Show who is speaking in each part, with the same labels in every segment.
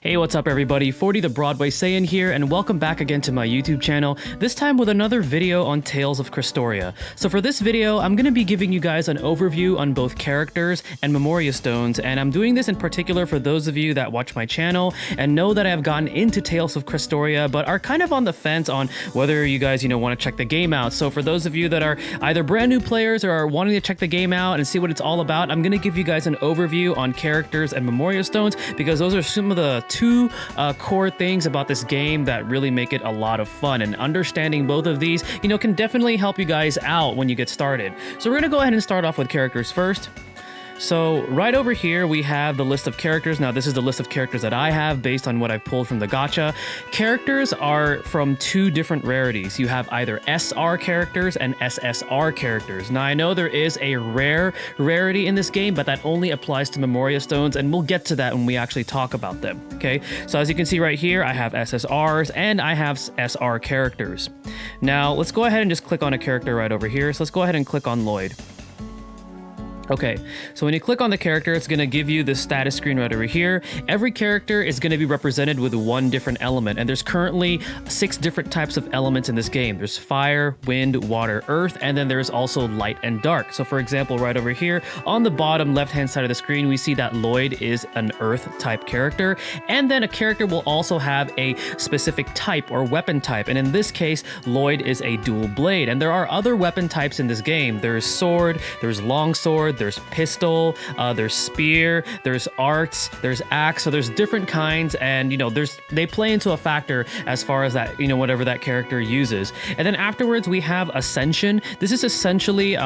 Speaker 1: Hey, what's up everybody? 40 the Broadway Saiyan here, and welcome back again to my YouTube channel, this time with another video on Tales of Crestoria. So for this video, I'm going to be giving you guys an overview on both characters and Memoria stones, and I'm doing this in particular for those of you that watch my channel and know that I have gotten into Tales of Crestoria, but are kind of on the fence on whether you guys, want to check the game out. So for those of you that are either brand new players or are wanting to check the game out and see what it's all about, I'm going to give you guys an overview on characters and Memoria stones, because those are some of the two core things about this game that really make it a lot of fun, and understanding both of these can definitely help you guys out when you get started. So we're gonna go ahead and start off with characters first. So right over here we have the list of characters. Now this is the list of characters that I have based on what I've pulled from the gacha. Characters are from two different rarities. You have either SR characters and SSR characters. Now I know there is a rarity in this game, but that only applies to Memoria stones, and we'll get to that when we actually talk about them. Okay, so as you can see right here, I have SSRs and I have SR characters. Now let's go ahead and just click on a character right over here. So let's go ahead and click on Lloyd. Okay, so when you click on the character, it's going to give you the status screen right over here. Every character is going to be represented with one different element, and there's currently 6 different types of elements in this game. There's fire, wind, water, earth, and then there's also light and dark. So for example, right over here on the bottom left-hand side of the screen, we see that Lloyd is an earth type character, and then a character will also have a specific type or weapon type, and in this case, Lloyd is a dual blade. And there are other weapon types in this game. There's sword, there's long sword, there's pistol, there's spear, there's arts, there's axe. So there's different kinds, and they play into a factor as far as that, whatever that character uses. And then afterwards we have Ascension. This is essentially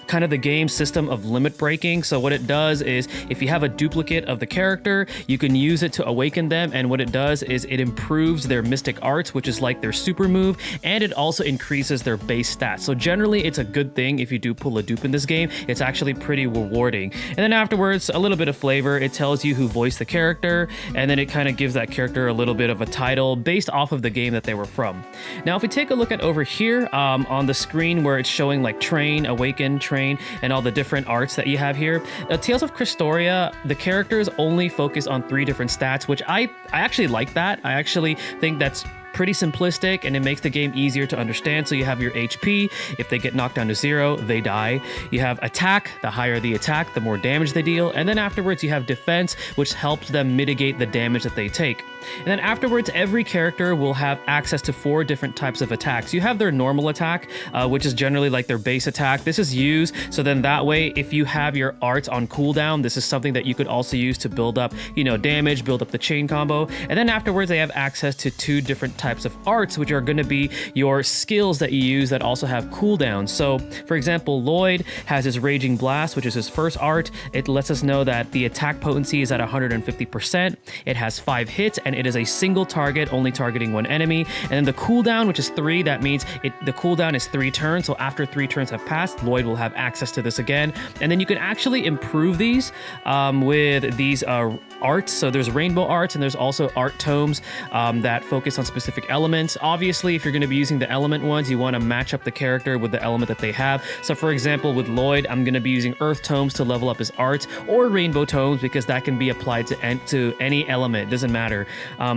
Speaker 1: kind of the game system of limit breaking. So what it does is, if you have a duplicate of the character, you can use it to awaken them, and what it does is it improves their mystic arts, which is like their super move, and it also increases their base stats. So generally it's a good thing if you do pull a dupe in this game. It's actually pretty rewarding. And then afterwards, a little bit of flavor. It tells you who voiced the character, and then it kind of gives that character a little bit of a title based off of the game that they were from. Now if we take a look at over here on the screen where it's showing like train, awaken, train, and all the different arts that you have here. Tales of Crestoria, the characters only focus on 3 different stats, which I actually like that. I actually think that's pretty simplistic, and it makes the game easier to understand. So you have your HP. If they get knocked down to 0, they die. You have attack. The higher the attack, the more damage they deal. And then afterwards you have defense, which helps them mitigate the damage that they take. And then afterwards, every character will have access to 4 different types of attacks. You have their normal attack, which is generally like their base attack. This is used so then that way, if you have your arts on cooldown, this is something that you could also use to build up, damage, build up the chain combo. And then afterwards, they have access to 2 different types of arts, which are going to be your skills that you use that also have cooldowns. So for example, Lloyd has his Raging Blast, which is his first art. It lets us know that the attack potency is at 150%. It has 5 hits, and it is a single target, only targeting 1 enemy. And then the cooldown, which is 3, that means the cooldown is 3 turns. So after 3 turns have passed, Lloyd will have access to this again. And then you can actually improve these with these arts. So there's rainbow arts, and there's also art tomes that focus on specific elements. Obviously, if you're going to be using the element ones, you want to match up the character with the element that they have. So for example, with Lloyd, I'm going to be using earth tomes to level up his arts, or rainbow tomes, because that can be applied to any element. It doesn't matter.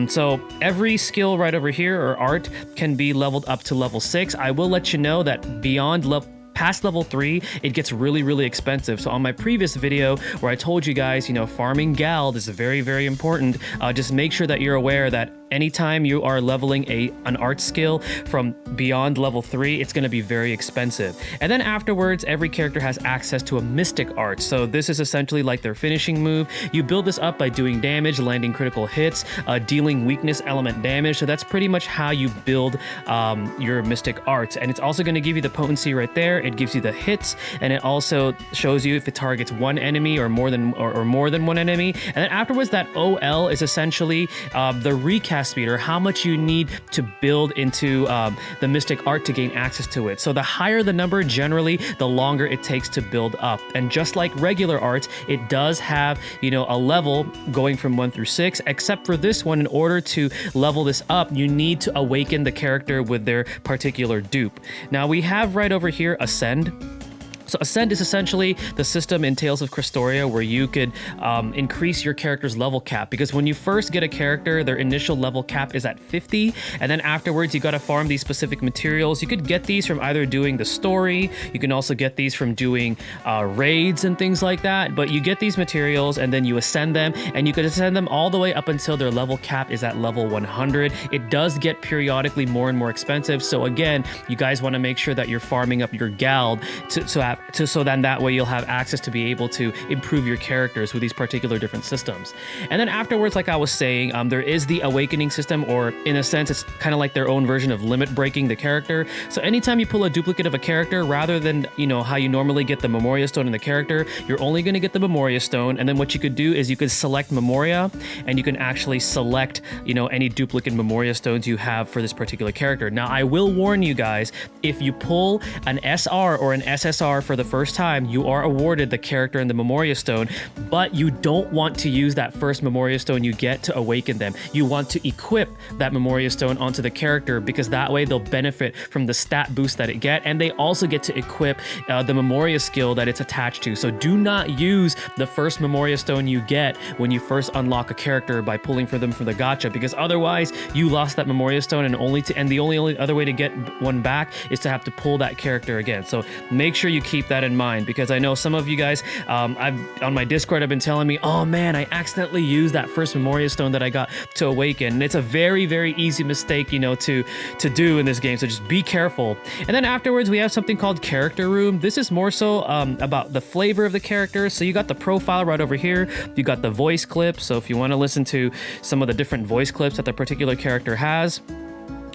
Speaker 1: So every skill right over here, or art, can be leveled up to level 6. I will let you know that past level 3, it gets really expensive. So on my previous video where I told you guys, farming Gald is very, very important, just make sure that you're aware that anytime you are leveling an art skill from beyond level 3, it's going to be very expensive. And then afterwards, every character has access to a mystic art. So this is essentially like their finishing move. You build this up by doing damage, landing critical hits, dealing weakness element damage. So that's pretty much how you build your mystic arts. And it's also going to give you the potency right there. It gives you the hits, and it also shows you if it targets 1 enemy or more than 1 enemy. And then afterwards, that OL is essentially the recast speed, or how much you need to build into the mystic art to gain access to it. So the higher the number, generally the longer it takes to build up. And just like regular arts, it does have a level going from 1 through 6, except for this one. In order to level this up, you need to awaken the character with their particular dupe. Now we have right over here Ascend. So Ascend is essentially the system in Tales of Crestoria where you could increase your character's level cap, because when you first get a character, their initial level cap is at 50, and then afterwards you got to farm these specific materials. You could get these from either doing the story, you can also get these from doing raids and things like that, but you get these materials and then you ascend them, and you could ascend them all the way up until their level cap is at level 100. It does get periodically more and more expensive, so again, you guys want to make sure that you're farming up your Gald so then that way you'll have access to be able to improve your characters with these particular different systems. And then afterwards, like I was saying, there is the awakening system, or in a sense it's kind of like their own version of limit breaking the character. So anytime you pull a duplicate of a character, rather than how you normally get the Memoria Stone in the character, you're only going to get the Memoria Stone. And then what you could do is you could select Memoria, and you can actually select any duplicate Memoria Stones you have for this particular character. Now I will warn you guys, if you pull an SR or an SSR for the first time, you are awarded the character and the Memoria Stone, but you don't want to use that first Memoria Stone you get to awaken them. You want to equip that Memoria Stone onto the character, because that way they'll benefit from the stat boost that it get, and they also get to equip the Memoria skill that it's attached to. So do not use the first Memoria Stone you get when you first unlock a character by pulling for them from the gacha, because otherwise you lost that Memoria Stone, and the only other way to get one back is to have to pull that character again. So make sure you keep that in mind, because I know some of you guys on my Discord have been telling me, oh man, I accidentally used that first Memoria Stone that I got to awaken, and it's a very, very easy mistake to do in this game, so just be careful. And then afterwards we have something called Character Room. This is more so about the flavor of the character. So you got the profile right over here, you got the voice clips, so if you want to listen to some of the different voice clips that the particular character has.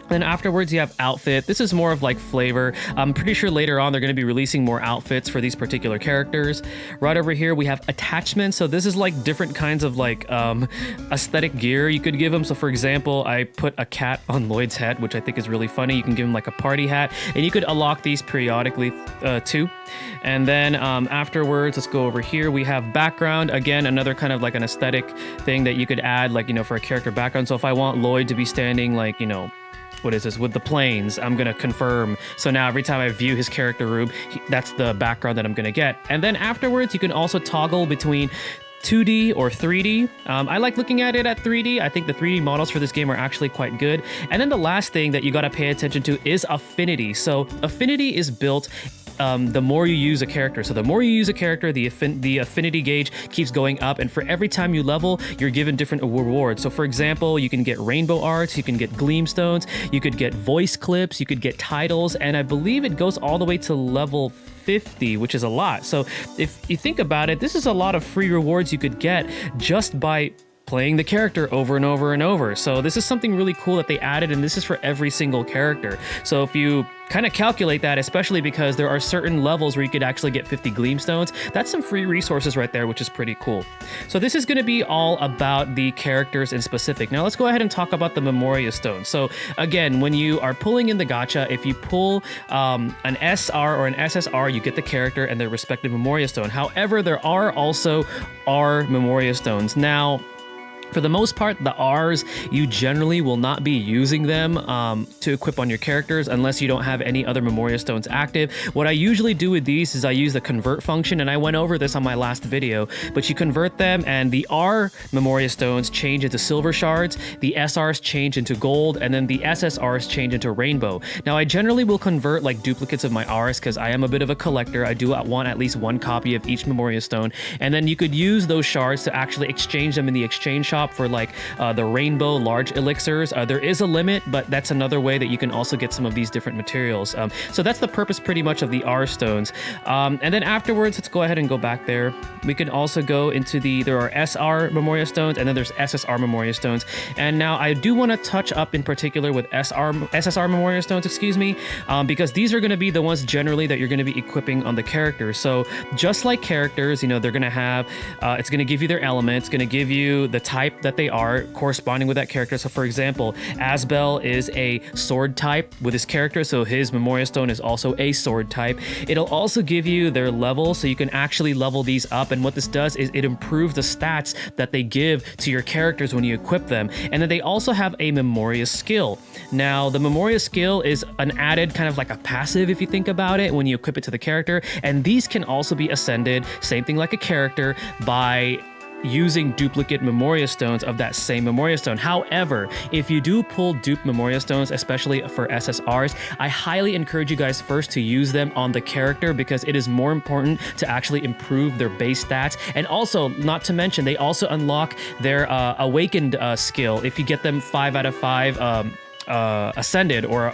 Speaker 1: Then afterwards you have outfit. This is more of like flavor. I'm pretty sure later on they're going to be releasing more outfits for these particular characters. Right over here we have attachments. So this is like different kinds of like aesthetic gear you could give them. So for example, I put a cat on Lloyd's head, which I think is really funny. You can give him like a party hat, and you could unlock these periodically too. And then afterwards, let's go over here. We have background. Again, another kind of like an aesthetic thing that you could add, like for a character background. So if I want Lloyd to be standing like what is this, with the planes, I'm gonna confirm. So now every time I view his character room, that's the background that I'm gonna get. And then afterwards, you can also toggle between 2D or 3D. I like looking at it at 3D. I think the 3D models for this game are actually quite good. And then the last thing that you gotta pay attention to is affinity. So affinity is built the more you use a character. So the more you use a character, the affinity gauge keeps going up, and for every time you level, you're given different rewards. So for example, you can get rainbow arts, you can get gleam stones, you could get voice clips, you could get titles, and I believe it goes all the way to level 50, which is a lot. So if you think about it, this is a lot of free rewards you could get just by playing the character over and over and over. So this is something really cool that they added, and this is for every single character. So if you kind of calculate that, especially because there are certain levels where you could actually get 50 gleam stones, that's some free resources right there, which is pretty cool. So this is going to be all about the characters in specific. Now let's go ahead and talk about the Memoria Stone. So again, when you are pulling in the gacha, if you pull an SR or an SSR, you get the character and their respective Memoria Stone. However, there are also R Memoria Stones. Now, for the most part, the R's, you generally will not be using them to equip on your characters unless you don't have any other Memoria Stones active. What I usually do with these is I use the convert function, and I went over this on my last video, but you convert them and the R Memoria Stones change into silver shards, the SRs change into gold, and then the SSRs change into rainbow. Now, I generally will convert like duplicates of my R's because I am a bit of a collector. I do want at least one copy of each Memoria Stone, and then you could use those shards to actually exchange them in the exchange shop for like the rainbow large elixirs. There is a limit, but that's another way that you can also get some of these different materials. So that's the purpose pretty much of the R stones. And then afterwards, let's go ahead and go back there. We can also go into there are SR Memoria Stones, and then there's SSR Memoria Stones. And now I do want to touch up in particular with SSR Memoria Stones, excuse me, because these are going to be the ones generally that you're going to be equipping on the characters. So just like characters, they're going to have, it's going to give you their elements, going to give you the type type that they are corresponding with that character. So for example, Asbel is a sword type with his character, so his Memoria Stone is also a sword type. It'll also give you their level, so you can actually level these up, and what this does is it improves the stats that they give to your characters when you equip them. And then they also have a Memoria skill. Now, the Memoria skill is an added kind of like a passive, if you think about it, when you equip it to the character, and these can also be ascended, same thing like a character, by using duplicate Memoria Stones of that same Memoria Stone. However, if you do pull dupe Memoria Stones, especially for SSRs, I highly encourage you guys first to use them on the character, because it is more important to actually improve their base stats. And also, not to mention, they also unlock their Awakened skill if you get them 5 out of 5 Ascended or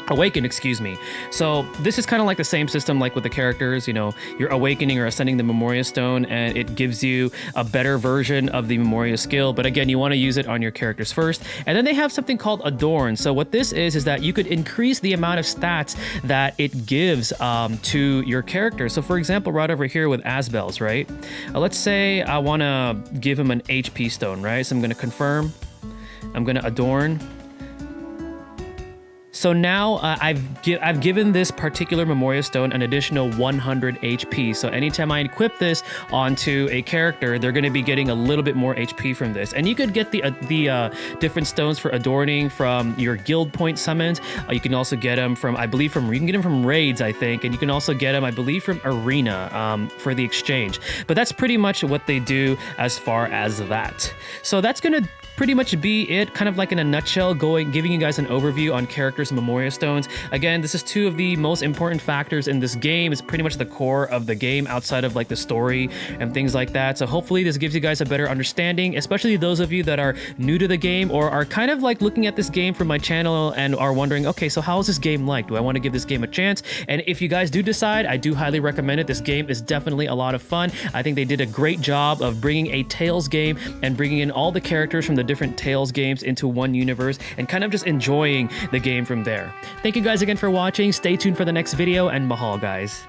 Speaker 1: Awakened, excuse me. So this is kind of like the same system like with the characters, you know, you're awakening or ascending the Memoria Stone, and it gives you a better version of the Memoria skill. But again, you want to use it on your characters first. And then they have something called Adorn. So what this is that you could increase the amount of stats that it gives to your character. So for example, right over here with Asbel's, right? Let's say I want to give him an HP stone, right? So I'm going to confirm. I'm going to Adorn. So now I've given this particular Memoria Stone an additional 100 HP. So anytime I equip this onto a character, they're going to be getting a little bit more HP from this. And you could get the different stones for adorning from your guild point summons. You can also get them from, I believe, you can get them from raids, I think. And you can also get them, I believe, from arena for the exchange. But that's pretty much what they do as far as that. So that's going to pretty much be it, kind of like in a nutshell, giving you guys an overview on characters' Memoria Stones. Again, this is two of the most important factors in this game. It's pretty much the core of the game outside of like the story and things like that. So hopefully this gives you guys a better understanding, especially those of you that are new to the game or are kind of like looking at this game from my channel and are wondering, okay, so how is this game like? Do I want to give this game a chance? And if you guys do decide, I do highly recommend it. This game is definitely a lot of fun. I think they did a great job of bringing a Tales game and bringing in all the characters from the different Tales games into one universe and kind of just enjoying the game from there. Thank you guys again for watching. Stay tuned for the next video, and mahal, guys.